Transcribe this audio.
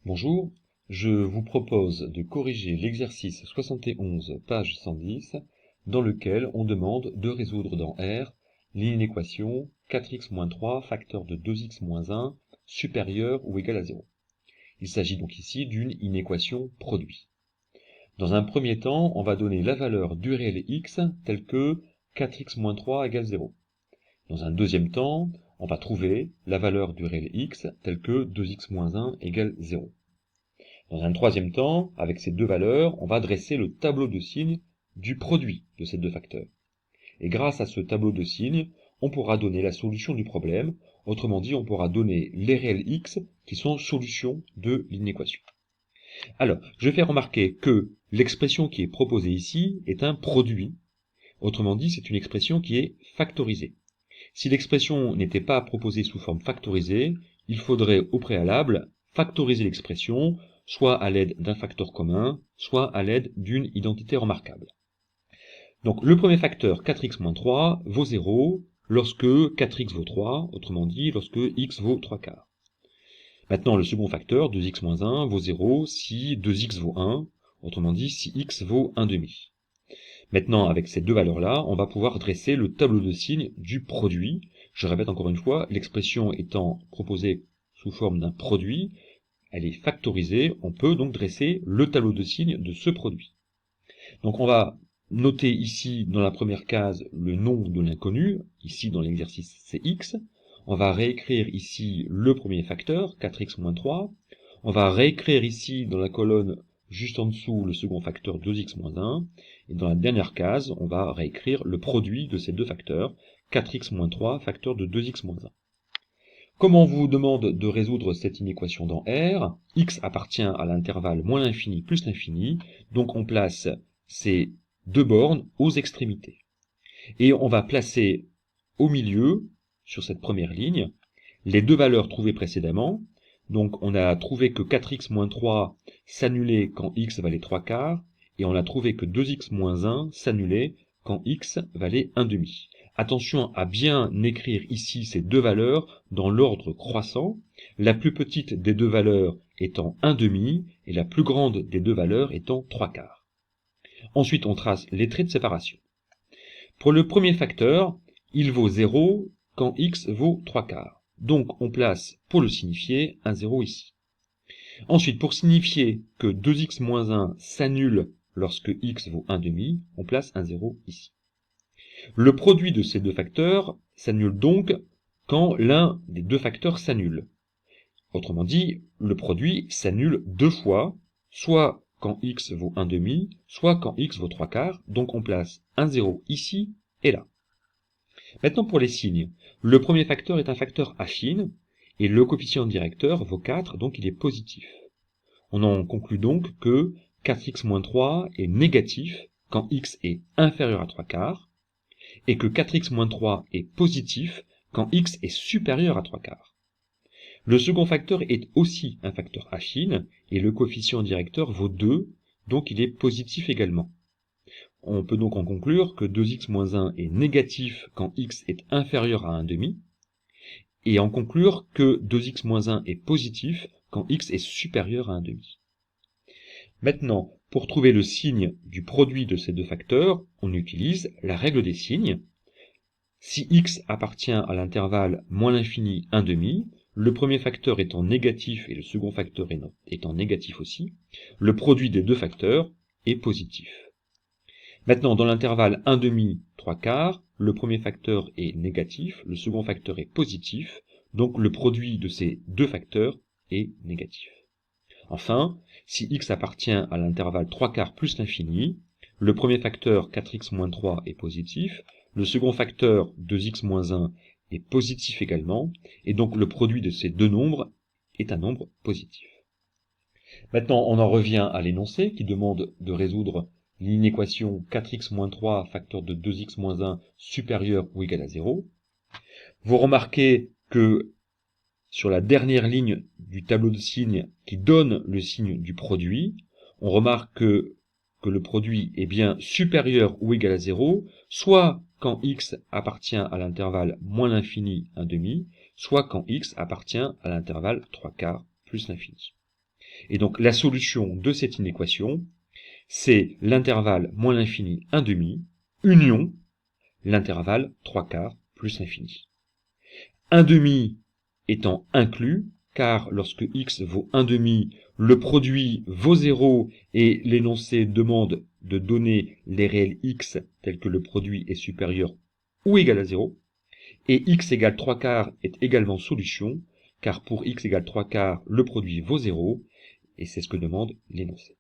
Bonjour, je vous propose de corriger l'exercice 71, page 110, dans lequel on demande de résoudre dans R l'inéquation 4x-3 facteur de 2x-1 supérieur ou égal à 0. Il s'agit donc ici d'une inéquation produit. Dans un premier temps, on va donner la valeur du réel x telle que 4x-3 égale 0. Dans un deuxième temps, on va trouver la valeur du réel x telle que 2x-1 égale 0. Dans un troisième temps, avec ces deux valeurs, on va dresser le tableau de signes du produit de ces deux facteurs. Et grâce à ce tableau de signes, on pourra donner la solution du problème, autrement dit, on pourra donner les réels x qui sont solutions de l'inéquation. Alors, je fais remarquer que l'expression qui est proposée ici est un produit, autrement dit, c'est une expression qui est factorisée. Si l'expression n'était pas proposée sous forme factorisée, il faudrait au préalable factoriser l'expression, soit à l'aide d'un facteur commun, soit à l'aide d'une identité remarquable. Donc le premier facteur, 4x-3, vaut 0 lorsque 4x vaut 3, autrement dit lorsque x vaut 3 quarts. Maintenant le second facteur, 2x-1, vaut 0 si 2x vaut 1, autrement dit si x vaut 1 demi. Maintenant, avec ces deux valeurs-là, on va pouvoir dresser le tableau de signes du produit. Je répète encore une fois, l'expression étant proposée sous forme d'un produit, elle est factorisée, on peut donc dresser le tableau de signes de ce produit. Donc on va noter ici, dans la première case, le nom de l'inconnu, ici dans l'exercice c'est x. On va réécrire ici le premier facteur, 4x-3. On va réécrire ici dans la colonne juste en dessous le second facteur 2x-1, et dans la dernière case, on va réécrire le produit de ces deux facteurs, 4x-3 facteur de 2x-1. Comme on vous demande de résoudre cette inéquation dans R, x appartient à l'intervalle moins l'infini plus l'infini, donc on place ces deux bornes aux extrémités. Et on va placer au milieu, sur cette première ligne, les deux valeurs trouvées précédemment. Donc on a trouvé que 4x-3 s'annulait quand x valait 3 quarts, et on a trouvé que 2x-1 s'annulait quand x valait 1 demi. Attention à bien écrire ici ces deux valeurs dans l'ordre croissant, la plus petite des deux valeurs étant 1 demi, et la plus grande des deux valeurs étant 3 quarts. Ensuite on trace les traits de séparation. Pour le premier facteur, il vaut 0 quand x vaut 3 quarts. Donc on place, pour le signifier, un 0 ici. Ensuite, pour signifier que 2x-1 s'annule lorsque x vaut 1 demi, on place un 0 ici. Le produit de ces deux facteurs s'annule donc quand l'un des deux facteurs s'annule. Autrement dit, le produit s'annule deux fois, soit quand x vaut 1 demi, soit quand x vaut 3 quarts, donc on place un 0 ici et là. Maintenant pour les signes, le premier facteur est un facteur affine, et le coefficient directeur vaut 4, donc il est positif. On en conclut donc que 4x-3 est négatif quand x est inférieur à 3 quarts, et que 4x-3 est positif quand x est supérieur à 3 quarts. Le second facteur est aussi un facteur affine, et le coefficient directeur vaut 2, donc il est positif également. On peut donc en conclure que 2x-1 est négatif quand x est inférieur à 1 demi, et en conclure que 2x-1 est positif quand x est supérieur à 1 demi. Maintenant, pour trouver le signe du produit de ces deux facteurs, on utilise la règle des signes. Si x appartient à l'intervalle moins l'infini 1 demi, le premier facteur étant négatif et le second facteur étant négatif aussi, le produit des deux facteurs est positif. Maintenant, dans l'intervalle 1 demi, 3 quarts, le premier facteur est négatif, le second facteur est positif, donc le produit de ces deux facteurs est négatif. Enfin, si x appartient à l'intervalle 3 quarts plus l'infini, le premier facteur 4x-3 est positif, le second facteur 2x-1 est positif également, et donc le produit de ces deux nombres est un nombre positif. Maintenant, on en revient à l'énoncé qui demande de résoudre l'inéquation 4x-3 facteur de 2x-1 supérieur ou égal à 0. Vous remarquez que sur la dernière ligne du tableau de signes qui donne le signe du produit, on remarque que le produit est bien supérieur ou égal à 0, soit quand x appartient à l'intervalle moins l'infini 1 demi, soit quand x appartient à l'intervalle 3 quarts plus l'infini. Et donc la solution de cette inéquation, c'est l'intervalle moins l'infini 1/2, union l'intervalle 3/4 plus l'infini. 1/2 étant inclus, car lorsque x vaut 1/2, le produit vaut 0 et l'énoncé demande de donner les réels x tels que le produit est supérieur ou égal à 0, et x égale 3/4 est également solution, car pour x égale 3/4, le produit vaut 0, et c'est ce que demande l'énoncé.